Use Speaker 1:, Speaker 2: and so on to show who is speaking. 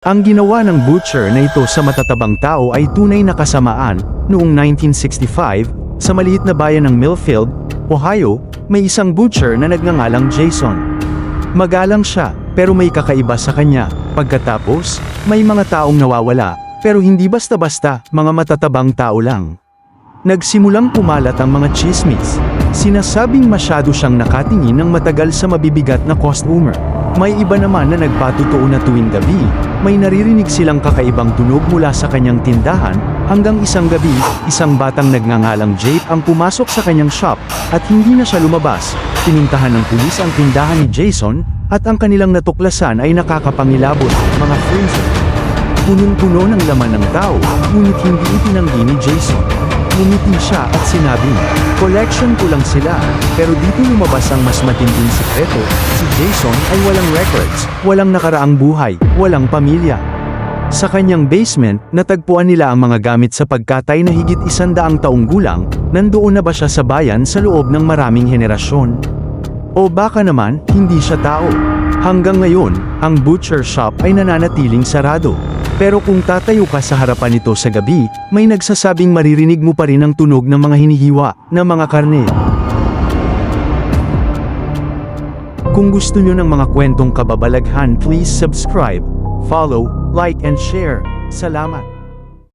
Speaker 1: Ang ginawa ng butcher na ito sa matatabang tao ay tunay na kasamaan. Noong 1965, sa maliit na bayan ng Millfield, Ohio, may isang butcher na nagngangalang Jason. Magalang siya, pero may kakaiba sa kanya. Pagkatapos, may mga taong nawawala, pero hindi basta-basta, mga matatabang tao lang. Nagsimulang pumalat ang mga chismis. Sinasabing masyado siyang nakatingin ng matagal sa mabibigat na customer. May iba naman na nagpatotoo na tuwing gabi, may naririnig silang kakaibang tunog mula sa kanyang tindahan, hanggang isang gabi, isang batang nagngangalang Jake ang pumasok sa kanyang shop, at hindi na siya lumabas. Pinuntahan ng pulis ang tindahan ni Jason, at ang kanilang natuklasan ay nakakapangilabot, mga freezer. Punong-puno ng laman ng tao, ngunit hindi itinanggi ni Jason. Ngumiti siya at sinabing, "Collection ko lang sila." Pero dito lumabas ang mas matinding sikreto, si Jason ay walang records, walang nakaraang buhay, walang pamilya. Sa kanyang basement, natagpuan nila ang mga gamit sa pagkatay na higit 100 taong gulang. Nandoon na ba siya sa bayan sa loob ng maraming henerasyon? O baka naman, hindi siya tao. Hanggang ngayon, ang butcher shop ay nananatiling sarado. Pero kung tatayo ka sa harapan nito sa gabi, may nagsasabing maririnig mo pa rin ang tunog ng mga hinihiwa na mga karne. Kung gusto nyo ng mga kwentong kababalaghan, please subscribe, follow, like and share. Salamat!